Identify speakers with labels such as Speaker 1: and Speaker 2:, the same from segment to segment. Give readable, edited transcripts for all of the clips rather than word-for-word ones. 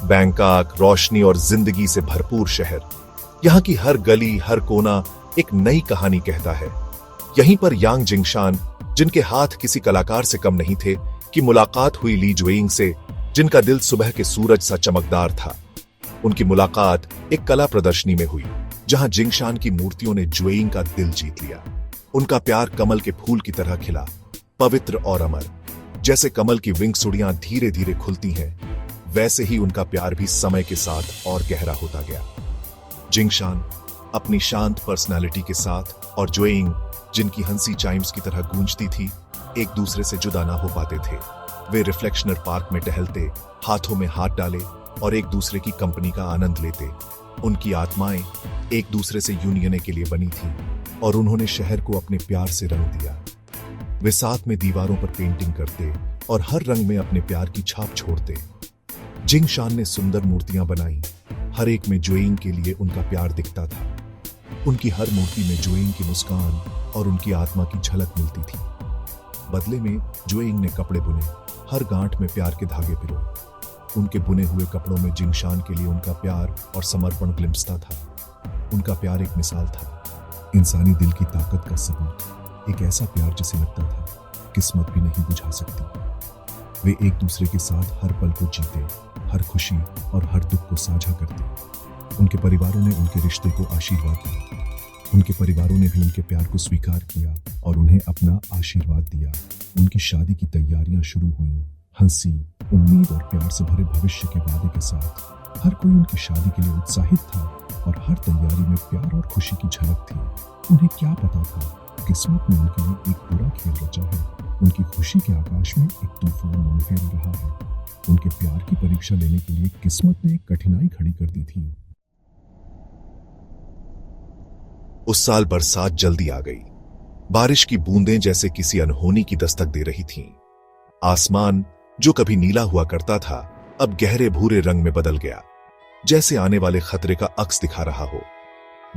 Speaker 1: Bangkok रोशनी और जिंदगी से भरपूर शहर। यहाँ की हर गली हर कोना एक नई कहानी कहता है। यहीं पर यांग जिंगशान, जिनके हाथ किसी कलाकार से कम नहीं थे, की मुलाकात हुई ली जुएइंग से, जिनका दिल सुबह के सूरज सा चमकदार था। उनकी मुलाकात एक कला प्रदर्शनी में हुई, जहां जिंगशान की मूर्तियों ने जुएइंग का दिल जीत लिया। उनका प्यार कमल के फूल की तरह खिला, पवित्र और अमर। जैसे कमल की विंगसुड़ियां धीरे धीरे खुलती हैं, वैसे ही उनका प्यार भी समय के साथ और गहरा होता गया। जिंगशान अपनी शांत पर्सनालिटी के साथ और जुएइंग, जिनकी हंसी चाइम्स की तरह गूंजती थी, एक दूसरे से जुदा ना हो पाते थे। वे रिफ्लेक्शनर पार्क में टहलते, हाथों में हाथ डाले और एक दूसरे की कंपनी का आनंद लेते। उनकी आत्माएं एक दूसरे से यूं होने के लिए बनी थीं और उन्होंने शहर को अपने प्यार से रंग दिया। वे साथ में दीवारों पर पेंटिंग करते और हर रंग में अपने प्यार की छाप छोड़ते। जिंगशान ने सुंदर मूर्तियां बनाई, हर एक में जुएइंग के लिए उनका प्यार दिखता था। उनकी हर मूर्ति में जुएइंग की मुस्कान और उनकी आत्मा की झलक मिलती थी। बदले में जुएइंग ने कपड़े बुने, हर गांठ में प्यार के धागे पिरोए। उनके बुने हुए कपड़ों में जिंगशान के लिए उनका प्यार और समर्पण ग्लिम्सता था। उनका प्यार एक मिसाल था, इंसानी दिल की ताकत का सबूत। एक ऐसा प्यार जिसे लगता था किस्मत भी नहीं बुझा सकती। वे एक दूसरे के साथ हर पल को जीते, हर खुशी और हर दुख को साझा करते। उनके परिवारों ने उनके रिश्ते को आशीर्वाद दिया। उनके परिवारों ने भी उनके प्यार को स्वीकार किया और उन्हें अपना आशीर्वाद दिया। उनकी शादी की तैयारियां शुरू हुई, हंसी, उम्मीद और प्यार से भरे भविष्य के वादे के साथ। हर कोई उनकी शादी के लिए उत्साहित था और हर तैयारी में प्यार और खुशी की झलक थी। उन्हें क्या पता था, किस्मत ने उनके लिए एक बुरा खेल रचा है। उनकी खुशी के आकाश में एक तूफान मंडरा रहा है। उनके प्यार की परीक्षा लेने के लिए किस्मत ने एक कठिनाई खड़ी कर दी थी। उस साल बरसात जल्दी आ गई। बारिश की बूंदें जैसे किसी अनहोनी की दस्तक दे रही थीं। आसमान जो कभी नीला हुआ करता था, अब गहरे भूरे रंग में बदल गया, जैसे आने वाले खतरे का अक्स दिखा रहा हो।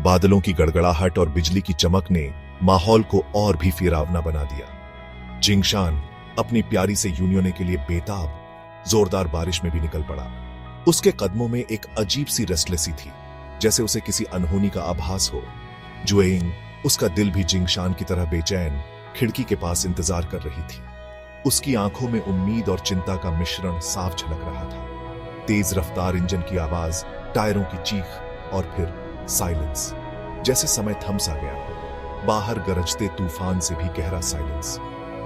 Speaker 1: बादलों की गड़गड़ाहट और बिजली की चमक ने माहौल को और भी फिरावना बना दिया। जिंगशान अपनी प्यारी से यूं होने के लिए बेताब, जोरदार बारिश में भी निकल पड़ा। उसके कदमों में एक अजीब सी रेस्टलेसी थी, जैसे उसे किसी अनहोनी का आभास हो। जुएइंग, उसका दिल भी जिंगशान की तरह बेचैन, खिड़की के पास इंतजार कर रही थी। उसकी आंखों में उम्मीद और चिंता का मिश्रण साफ झलक रहा था। तेज रफ्तार इंजन की आवाज, टायरों की चीख और फिर साइलेंस, जैसे समय थम सा गया। बाहर गरजते तूफान से भी गहरा साइलेंस।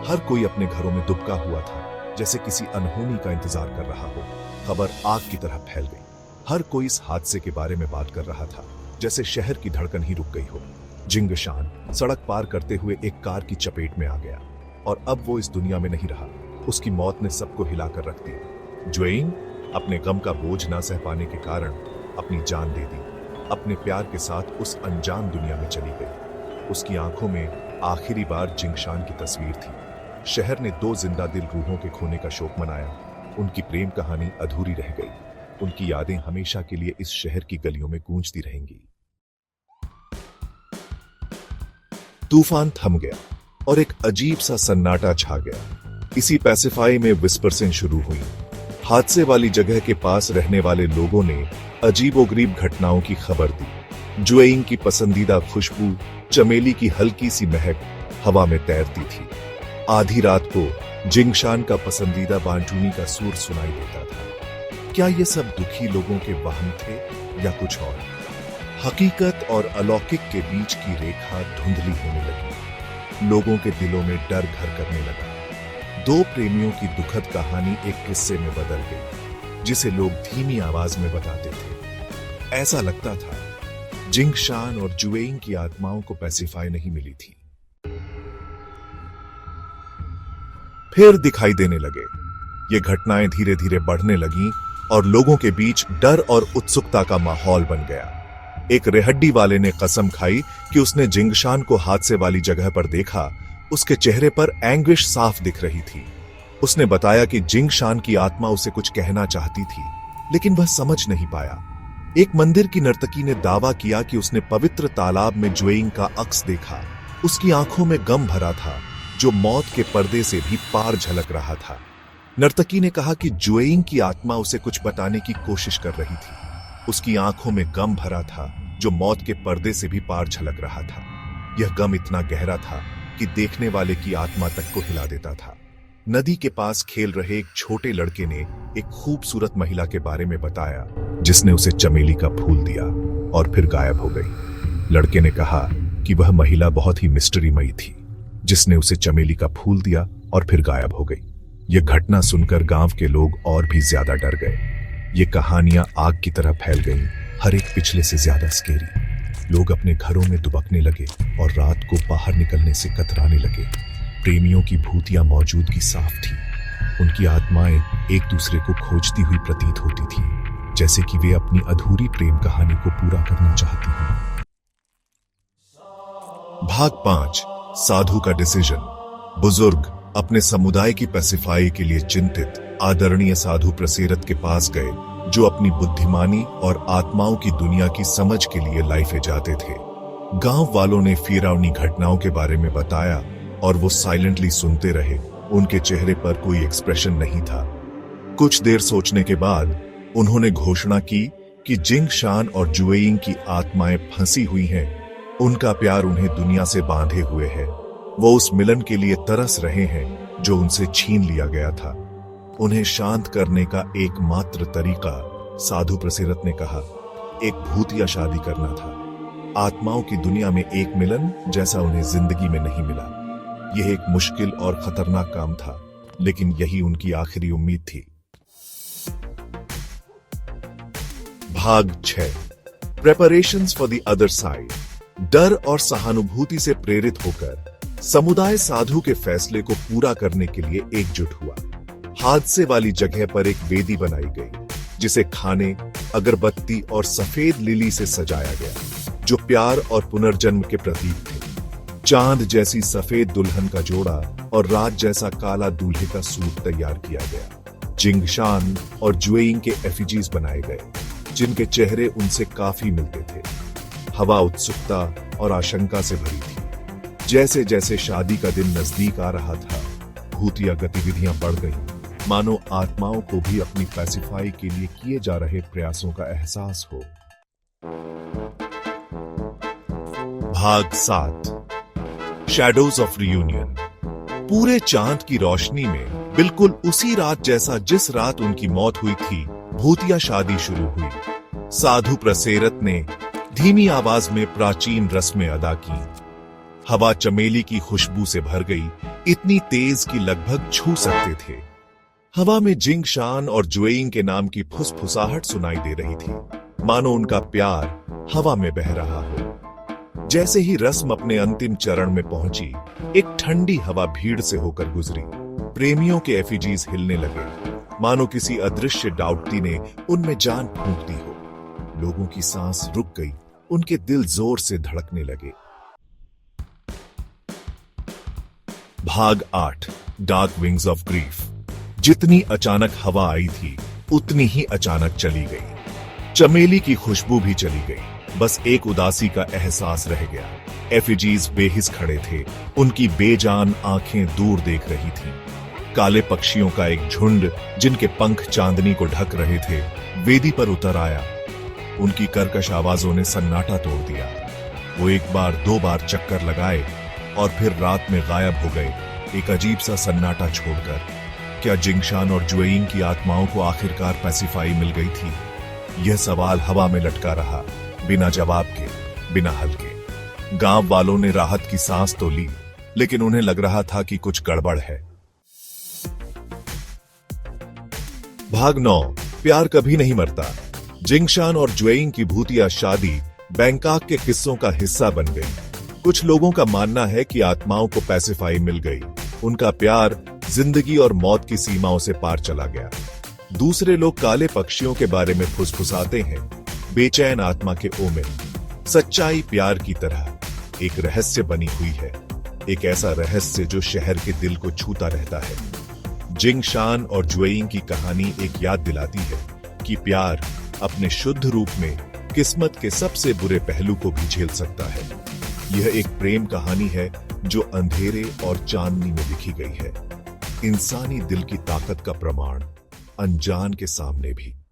Speaker 1: हर कोई अपने घरों में दुबका हुआ था, जैसे किसी अनहोनी का इंतजार कर रहा हो। खबर आग की तरह फैल गई। हर कोई इस हादसे के बारे में बात कर रहा था, जैसे शहर की धड़कन ही रुक गई हो। जिंगशान सड़क पार करते हुए एक कार की चपेट में आ गया और अब वो इस दुनिया में नहीं रहा। उसकी मौत ने सबको हिलाकर रख दिया। जुएइंग अपने गम का बोझ ना सह पाने के कारण अपनी जान दे दी। अपने प्यार के साथ उस अनजान दुनिया में चली गई। उसकी आंखों में आखिरी बार जिंगशान की तस्वीर थी। शहर ने दो जिंदा दिल रूहों के खोने का शोक मनाया। उनकी प्रेम कहानी अधूरी रह गई। उनकी यादें हमेशा के लिए इस शहर की गलियों में गूंजती रहेंगी। तूफान थम गया और एक अजीब सा सन्नाटा छा गया। इसी पैसिफाई में विस्पर्सिंग शुरू हुई। हादसे वाली जगह के पास रहने वाले लोगों ने अजीबोगरीब घटनाओं की खबर दी। जुएइंग की पसंदीदा खुशबू, चमेली की हल्की सी महक हवा में तैरती थी। आधी रात को जिंगशान का पसंदीदा बांटूनी का सुर सुनाई देता था। क्या ये सब दुखी लोगों के वहम थे या कुछ और? हकीकत और अलौकिक के बीच की रेखा धुंधली होने लगी। लोगों के दिलों में डर घर करने लगा। दो प्रेमियों की दुखद कहानी एक किस्से में बदल गई, जिसे लोग धीमी आवाज में बताते थे। ऐसा लगता था जिंगशान और जुएइंग की आत्माओं को पैसिफाई नहीं मिली थी। फिर दिखाई देने लगे। ये घटनाएं धीरे धीरे बढ़ने लगीं और लोगों के बीच डर और उत्सुकता का माहौल बन गया। एक रेहड्डी वाले ने कसम खाई कि उसने जिंगशान को हादसे वाली जगह पर देखा। उसके चेहरे पर एंग्विश साफ दिख रही थी। उसने बताया कि जिंगशान की आत्मा उसे कुछ कहना चाहती थी, लेकिन वह समझ नहीं पाया। एक मंदिर की नर्तकी ने दावा किया कि उसने पवित्र तालाब में जुएइंग का अक्स देखा। उसकी आंखों में गम भरा था, जो मौत के पर्दे से भी पार झलक रहा था। नर्तकी ने कहा कि जुएइंग की आत्मा उसे कुछ बताने की कोशिश कर रही थी। उसकी आंखों में गम भरा था जो मौत के पर्दे से भी पार झलक रहा था। यह गम इतना गहरा था कि देखने वाले की आत्मा तक को हिला देता था। नदी के पास खेल रहे एक छोटे लड़के ने एक खूबसूरत महिला के बारे में बताया जिसने उसे चमेली का फूल दिया और फिर गायब हो गई। लड़के ने कहा कि वह महिला बहुत ही मिस्ट्रीमयी थी जिसने उसे चमेली का फूल दिया और फिर गायब हो गई। यह घटना सुनकर गांव के लोग और भी ज्यादा डर गए। ये कहानियां आग की तरह फैल गईं, हर एक पिछले से ज्यादा स्केरी। लोग अपने घरों में दुबकने लगे और रात को बाहर निकलने से कतराने लगे। प्रेमियों की भूतियां मौजूदगी साफ थी। उनकी आत्माएं एक दूसरे को खोजती हुई प्रतीत होती थी, जैसे कि वे अपनी अधूरी प्रेम कहानी को पूरा करना चाहती हैं। भाग 5, साधु का डिसीजन। बुजुर्ग अपने समुदाय की पैसिफाई के लिए चिंतित आदरणीय साधु प्रसेरत के पास गए, जो अपनी बुद्धिमानी और आत्माओं की दुनिया की समझ के लिए लाइफे जाते थे। गांव वालों ने फिरौनी घटनाओं के बारे में बताया और वो साइलेंटली सुनते रहे। उनके चेहरे पर कोई एक्सप्रेशन नहीं था। कुछ देर सोचने के बाद उन्होंने घोषणा की कि जिंग शान और जुएइंग की आत्माएं फंसी हुई हैं। उनका प्यार उन्हें दुनिया से बांधे हुए है। वो उस मिलन के लिए तरस रहे हैं जो उनसे छीन लिया गया था। उन्हें शांत करने का एकमात्र तरीका, साधु प्रसेरत ने कहा, एक भूतिया शादी करना था। आत्माओं की दुनिया में एक मिलन जैसा उन्हें जिंदगी में नहीं मिला। यह एक मुश्किल और खतरनाक काम था, लेकिन यही उनकी आखिरी उम्मीद थी। भाग 6, preparations for the other side. डर और सहानुभूति से प्रेरित होकर समुदाय साधु के फैसले को पूरा करने के लिए एकजुट हुआ। हादसे वाली जगह पर एक वेदी बनाई गई, जिसे खाने, अगरबत्ती और सफेद लिली से सजाया गया, जो प्यार और पुनर्जन्म के प्रतीक थे। चांद जैसी सफेद दुल्हन का जोड़ा और रात जैसा काला दूल्हे का सूट तैयार किया गया। जिंगशान और जुएइंग के एफिजीज बनाए गए, जिनके चेहरे उनसे काफी मिलते थे। हवा उत्सुकता और आशंका से भरी थी। जैसे जैसे शादी का दिन नजदीक आ रहा था, भूतिया गतिविधियां बढ़ गईं, मानो आत्माओं को भी अपनी पैसिफाई के लिए किए जा रहे प्रयासों का एहसास हो। भाग 7, शैडोज ऑफ रियूनियन। पूरे चांद की रोशनी में, बिल्कुल उसी रात जैसा जिस रात उनकी मौत हुई थी, भूतिया शादी शुरू हुई। साधु प्रसेरत ने धीमी आवाज में प्राचीन रस्में अदा की। हवा चमेली की खुशबू से भर गई, इतनी तेज कि लगभग छू सकते थे। हवा में जिंग शान और जुएइंग के नाम की फुसफुसाहट सुनाई दे रही थी, मानो उनका प्यार हवा में बह रहा हो। जैसे ही रस्म अपने अंतिम चरण में पहुंची, एक ठंडी हवा भीड़ से होकर गुजरी। प्रेमियों के एफिजीज हिलने लगे, मानो किसी अदृश्य डाउटी ने उनमें जान फूंक दी हो। लोगों की सांस रुक गई, उनके दिल जोर से धड़कने लगे। भाग 8, डार्क विंग्स ऑफ ग्रीफ। जितनी अचानक हवा आई थी, उतनी ही अचानक चली गई। चमेली की खुशबू भी चली गई, बस एक उदासी का एहसास रह गया। एफिजीज बेहिस खड़े थे, उनकी बेजान आंखें दूर देख रही थीं। काले पक्षियों का एक झुंड, जिनके पंख चांदनी को ढक रहे थे, वेदी पर उतर आया। उनकी कर्कश आवाजों ने सन्नाटा तोड़ दिया। वो एक बार, दो बार चक्कर लगाए और फिर रात में गायब हो गए, एक अजीब सा सन्नाटा छोड़कर। क्या जिंगशान और जुएइंग की आत्माओं को आखिरकार पैसिफाई मिल गई थी? यह सवाल हवा में लटका रहा, बिना जवाब के, बिना हल के। गांव वालों ने राहत की सांस तो ली, लेकिन उन्हें लग रहा था कि कुछ गड़बड़ है। भाग 9, प्यार कभी नहीं मरता। जिंगशान और जुएइंग की भूतिया शादी बैंकॉक के किस्सों का हिस्सा बन गई। कुछ लोगों का मानना है कि आत्माओं को पैसिफाई मिल गई, उनका प्यार जिंदगी और मौत की सीमाओं से पार चला गया। दूसरे लोग काले पक्षियों के बारे में फुसफुसाते हैं, बेचैन आत्मा के ओमेन। सच्चाई प्यार की तरह एक रहस्य बनी हुई है, एक ऐसा रहस्य जो शहर के दिल को छूता रहता है। जिंगशान और जुएइंग की कहानी एक याद दिलाती है कि प्यार अपने शुद्ध रूप में किस्मत के सबसे बुरे पहलू को भी झेल सकता है। यह एक प्रेम कहानी है जो अंधेरे और चांदनी में लिखी गई है। इंसानी दिल की ताकत का प्रमाण, अनजान के सामने भी।